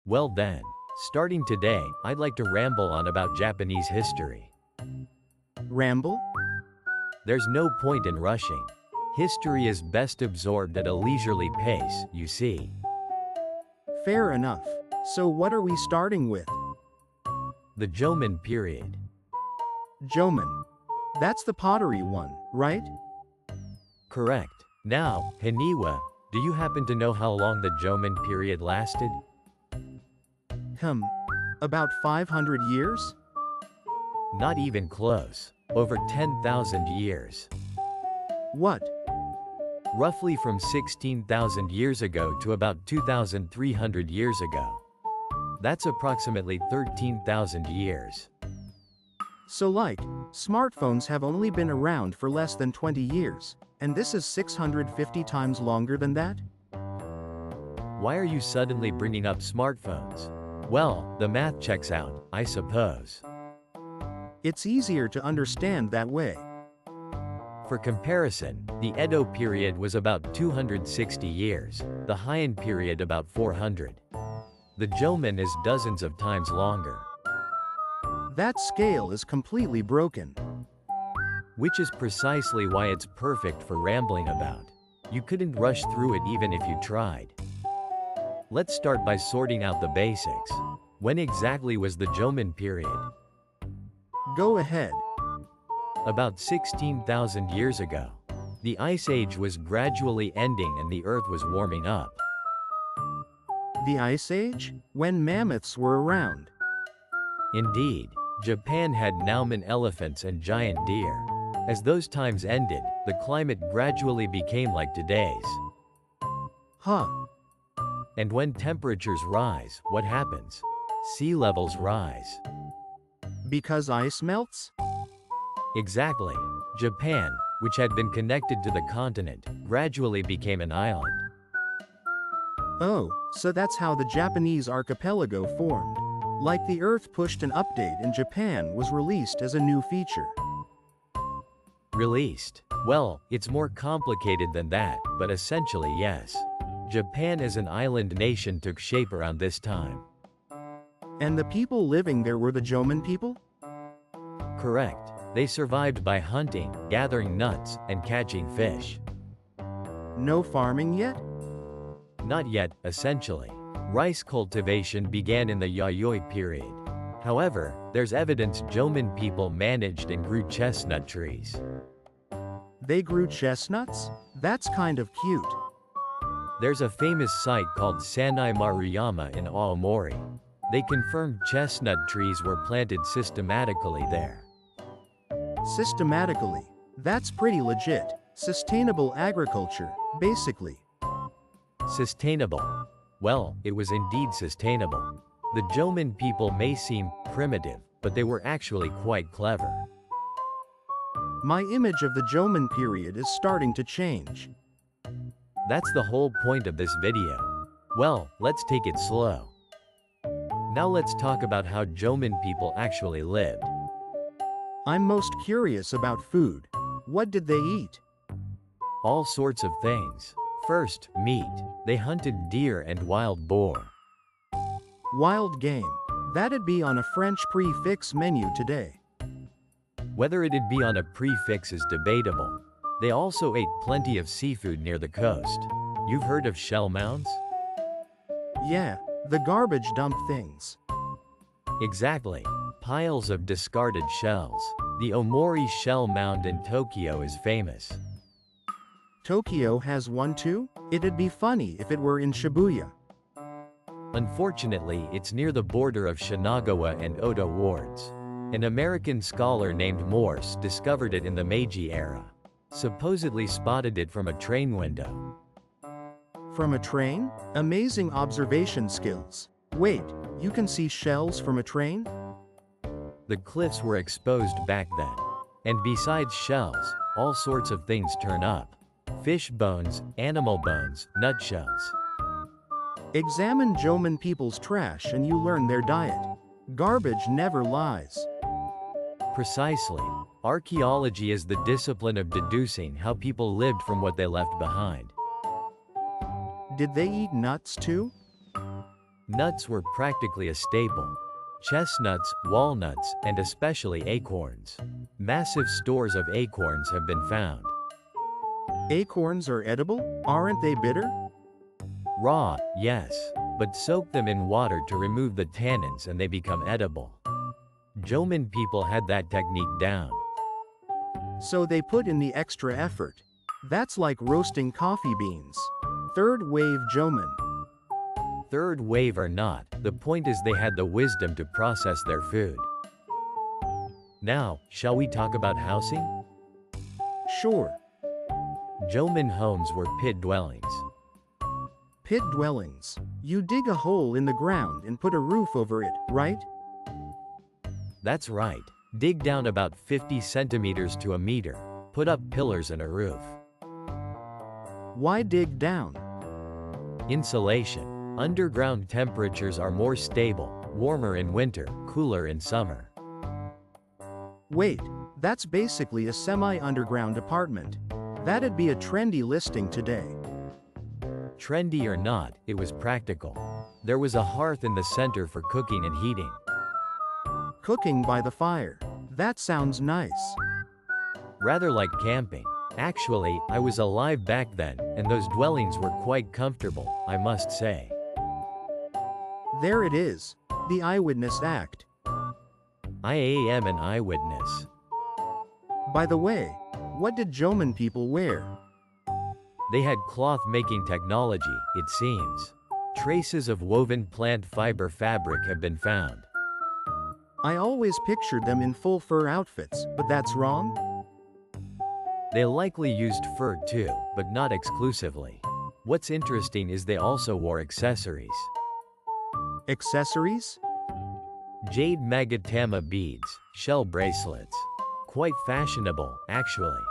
Well then, starting today, I'd like to ramble on about Japanese history. Ramble? There's no point in rushing. History is best absorbed at a leisurely pace, you see. Fair enough. So what are we starting with? The Jomon period. Jomon. That's the pottery one, right? Correct. Now, Haniwa, do you happen to know how long the Jomon period lasted? About 500 years? Not even close. Over 10,000 years. What? Roughly from 16,000 years ago to about 2,300 years ago. That's approximately 13,000 years. So smartphones have only been around for less than 20 years, and this is 650 times longer than that? Why are you suddenly bringing up smartphones? Well, the math checks out, I suppose. It's easier to understand that way. For comparison, the Edo period was about 260 years, the Heian period about 400. The Jomon is dozens of times longer. That scale is completely broken. Which is precisely why it's perfect for rambling about. You couldn't rush through it even if you tried. Let's start by sorting out the basics. When exactly was the Jomon period? Go ahead. About 16,000 years ago. The Ice Age was gradually ending and the Earth was warming up. The Ice Age? When mammoths were around. Indeed, Japan had Nauman elephants and giant deer. As those times ended, the climate gradually became like today's. Huh. And when temperatures rise, what happens? Sea levels rise. Because ice melts? Exactly. Japan, which had been connected to the continent, gradually became an island. Oh, so that's how the Japanese archipelago formed. Like the Earth pushed an update and Japan was released as a new feature. Released? Well, it's more complicated than that, but essentially yes. Japan as an island nation took shape around this time. And the people living there were the Jomon people? Correct. They survived by hunting, gathering nuts, and catching fish. No farming yet? Not yet, essentially. Rice cultivation began in the Yayoi period. However, there's evidence Jomon people managed and grew chestnut trees. They grew chestnuts? That's kind of cute. There's a famous site called Sanai Maruyama in Aomori. They confirmed chestnut trees were planted systematically there. Systematically? That's pretty legit. Sustainable agriculture, basically. Sustainable. Well, it was indeed sustainable. The Jomon people may seem primitive, but they were actually quite clever. My image of the Jomon period is starting to change. That's the whole point of this video. Well, let's take it slow. Now let's talk about how Jomon people actually lived. I'm most curious about food. What did they eat? All sorts of things. First, meat. They hunted deer and wild boar. Wild game. That'd be on a French prix-fixe menu today. Whether it'd be on a prefix is debatable. They also ate plenty of seafood near the coast. You've heard of shell mounds? Yeah, the garbage dump things. Exactly. Piles of discarded shells. The Omori Shell Mound in Tokyo is famous. Tokyo has one too? It'd be funny if it were in Shibuya. Unfortunately, it's near the border of Shinagawa and Oda wards. An American scholar named Morse discovered it in the Meiji era. Supposedly spotted it from a train window. From a train? Amazing observation skills. Wait, you can see shells from a train? The cliffs were exposed back then. And besides shells, all sorts of things turn up. Fish bones, animal bones, nutshells. Examine Jomon people's trash and you learn their diet. Garbage never lies. Precisely. Archaeology is the discipline of deducing how people lived from what they left behind. Did they eat nuts too? Nuts were practically a staple. Chestnuts, walnuts, and especially acorns. Massive stores of acorns have been found. Acorns are edible? Aren't they bitter? Raw, yes, but soak them in water to remove the tannins and they become edible. Jomon people had that technique down. So they put in the extra effort. That's like roasting coffee beans. Third wave Jomon. Third wave or not, the point is they had the wisdom to process their food. Now, shall we talk about housing? Sure. Jomon homes were pit dwellings. Pit dwellings. You dig a hole in the ground and put a roof over it, right? That's right. Dig down about 50 centimeters to a meter. Put up pillars and a roof. Why dig down? Insulation. Underground temperatures are more stable, warmer in winter, cooler in summer. Wait, that's basically a semi-underground apartment. That'd be a trendy listing today. Trendy or not, it was practical. There was a hearth in the center for cooking and heating. Cooking by the fire. That sounds nice. Rather like camping. Actually, I was alive back then, and those dwellings were quite comfortable, I must say. There it is. The Eyewitness Act. I am an eyewitness. By the way, what did Jomon people wear? They had cloth-making technology, it seems. Traces of woven plant fiber fabric have been found. I always pictured them in full fur outfits, but that's wrong? They likely used fur too, but not exclusively. What's interesting is they also wore accessories. Accessories? Jade magatama beads, shell bracelets. Quite fashionable, actually.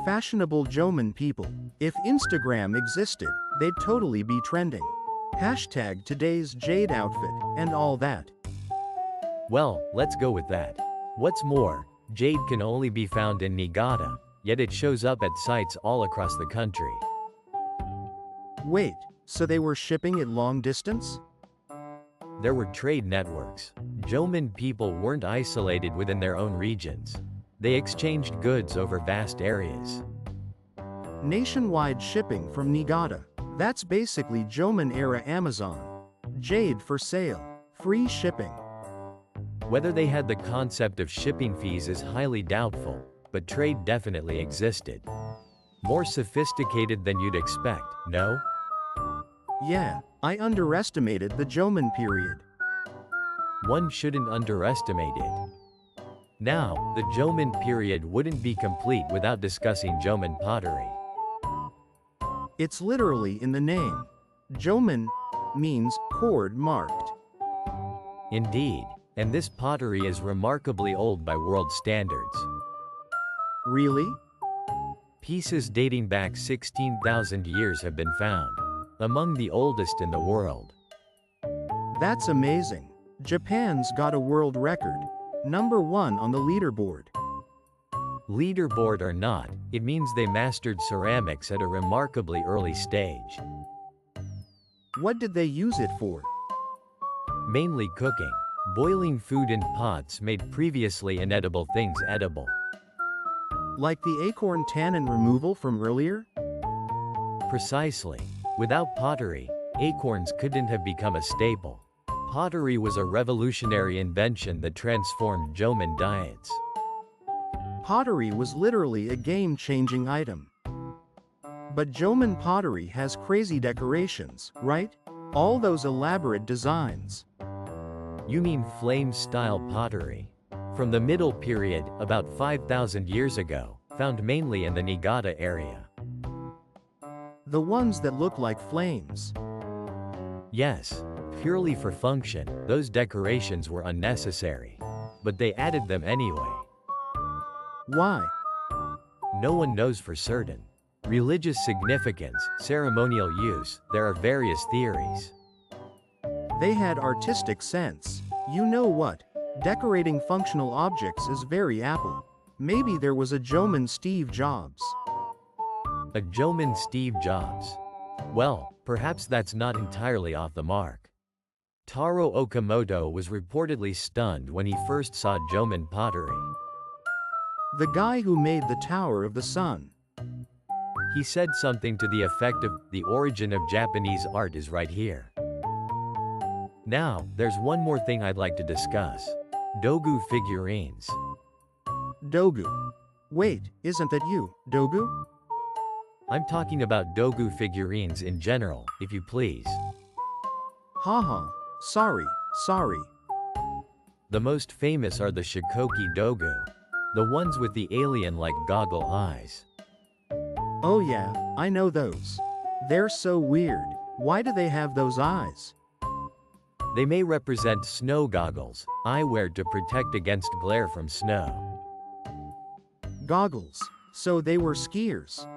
Fashionable Jomon people. If Instagram existed, they'd totally be trending. Hashtag today's jade outfit, and all that. Well, let's go with that. What's more, jade can only be found in Niigata, yet it shows up at sites all across the country. Wait, so they were shipping it long distance? There were trade networks. Jomon people weren't isolated within their own regions. They exchanged goods over vast areas. Nationwide shipping from Niigata. That's basically Jomon-era Amazon. Jade for sale. Free shipping. Whether they had the concept of shipping fees is highly doubtful, but trade definitely existed. More sophisticated than you'd expect, no? Yeah, I underestimated the Jomon period. One shouldn't underestimate it. Now, the Jomon period wouldn't be complete without discussing Jomon pottery. It's literally in the name. Jomon means cord marked. Indeed, and this pottery is remarkably old by world standards. Really? Pieces dating back 16,000 years have been found, among the oldest in the world. That's amazing. Japan's got a world record. #1 on the leaderboard. Leaderboard or not, it means they mastered ceramics at a remarkably early stage. What did they use it for? Mainly cooking. Boiling food in pots made previously inedible things edible. Like the acorn tannin removal from earlier? Precisely. Without pottery, acorns couldn't have become a staple. Pottery was a revolutionary invention that transformed Jomon diets. Pottery was literally a game-changing item. But Jomon pottery has crazy decorations, right? All those elaborate designs. You mean flame-style pottery? From the Middle Period, about 5,000 years ago, found mainly in the Niigata area. The ones that look like flames. Yes, purely for function, those decorations were unnecessary. But they added them anyway. Why? No one knows for certain. Religious significance, ceremonial use, there are various theories. They had artistic sense. You know what? Decorating functional objects is very Apple. Maybe there was a Jomon Steve Jobs. A Jomon Steve Jobs. Well, perhaps that's not entirely off the mark. Taro Okamoto was reportedly stunned when he first saw Jomon pottery. The guy who made the Tower of the Sun. He said something to the effect of, "The origin of Japanese art is right here." Now, there's one more thing I'd like to discuss. Dogu figurines. Dogu. Wait, isn't that you, Dogu? I'm talking about Dogu figurines in general, if you please. Haha, sorry. The most famous are the Shikoki Dogu. The ones with the alien-like goggle eyes. Oh yeah, I know those. They're so weird. Why do they have those eyes? They may represent snow goggles, eyewear to protect against glare from snow. Goggles. So they were skiers.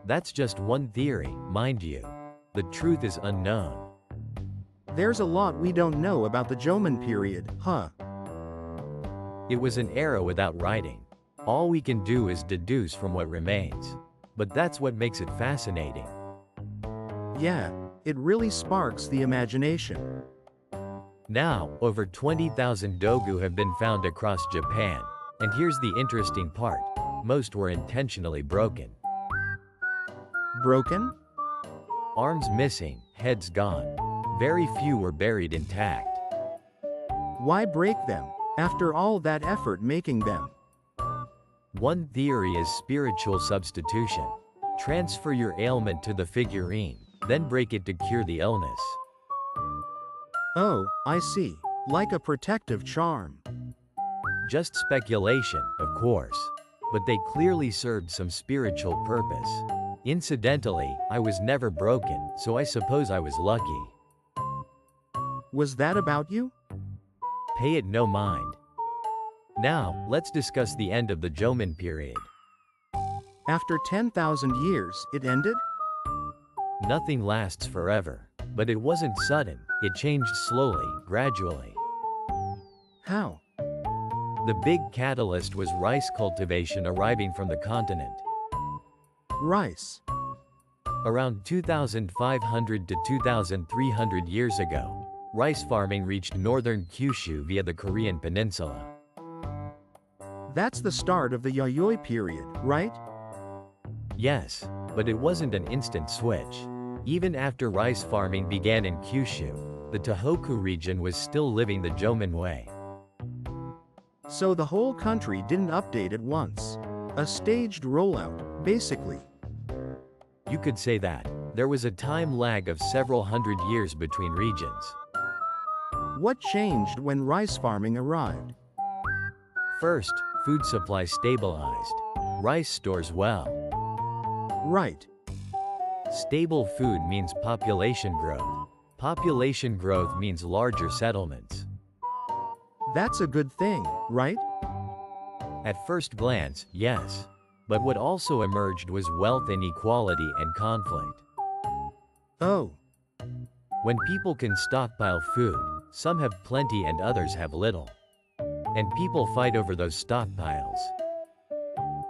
That's just one theory, mind you. The truth is unknown. There's a lot we don't know about the Jomon period, huh? It was an era without writing. All we can do is deduce from what remains. But that's what makes it fascinating. Yeah, it really sparks the imagination. Now, over 20,000 Dogu have been found across Japan. And here's the interesting part. Most were intentionally broken. Broken? Arms missing, heads gone. Very few were buried intact. Why break them, after all that effort making them? One theory is spiritual substitution. Transfer your ailment to the figurine, then break it to cure the illness. Oh, I see. Like a protective charm. Just speculation, of course. But they clearly served some spiritual purpose. Incidentally, I was never broken, so I suppose I was lucky. Was that about you? Pay it no mind. Now, let's discuss the end of the Jomon period. After 10,000 years, it ended? Nothing lasts forever. But it wasn't sudden, it changed slowly, gradually. How? The big catalyst was rice cultivation arriving from the continent. Rice. Around 2,500 to 2,300 years ago, rice farming reached northern Kyushu via the Korean peninsula. That's the start of the Yayoi period, right? Yes, but it wasn't an instant switch. Even after rice farming began in Kyushu, the Tohoku region was still living the Jomon way. So the whole country didn't update at once. A staged rollout, basically. You could say that. There was a time lag of several hundred years between regions. What changed when rice farming arrived? First, food supply stabilized. Rice stores well. Right. Stable food means population growth. Population growth means larger settlements. That's a good thing, right? At first glance, yes. But what also emerged was wealth inequality and conflict. Oh. When people can stockpile food, some have plenty and others have little. And people fight over those stockpiles.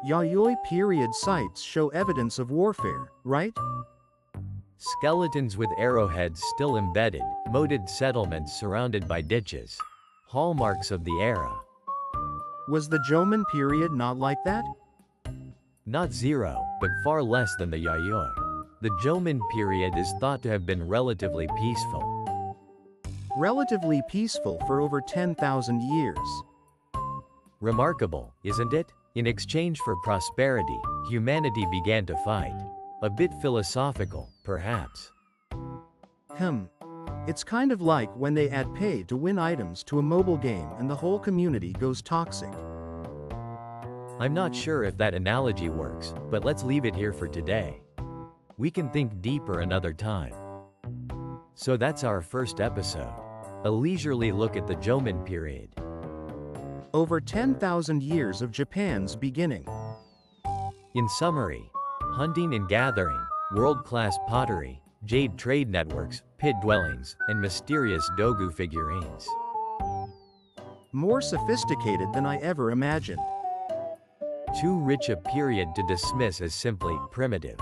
Yayoi period sites show evidence of warfare, right? Skeletons with arrowheads still embedded, moated settlements surrounded by ditches. Hallmarks of the era. Was the Jomon period not like that? Not zero, but far less than the Yayoi. The Jomon period is thought to have been relatively peaceful. Relatively peaceful for over 10,000 years. Remarkable, isn't it? In exchange for prosperity, humanity began to fight. A bit philosophical, perhaps. It's kind of like when they add pay to win items to a mobile game and the whole community goes toxic. I'm not sure if that analogy works, but let's leave it here for today. We can think deeper another time. So that's our first episode. A leisurely look at the Jomon period. Over 10,000 years of Japan's beginning. In summary, hunting and gathering, world-class pottery, jade trade networks, pit dwellings, and mysterious Dogu figurines. More sophisticated than I ever imagined. Too rich a period to dismiss as simply primitive.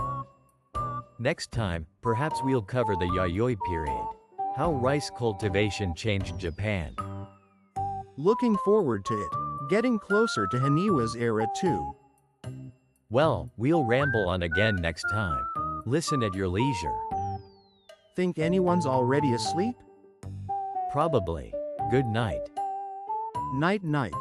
Next time, perhaps we'll cover the Yayoi period. How rice cultivation changed Japan. Looking forward to it. Getting closer to Haniwa's era too. Well, we'll ramble on again next time. Listen at your leisure. Think anyone's already asleep? Probably. Good night. Night night.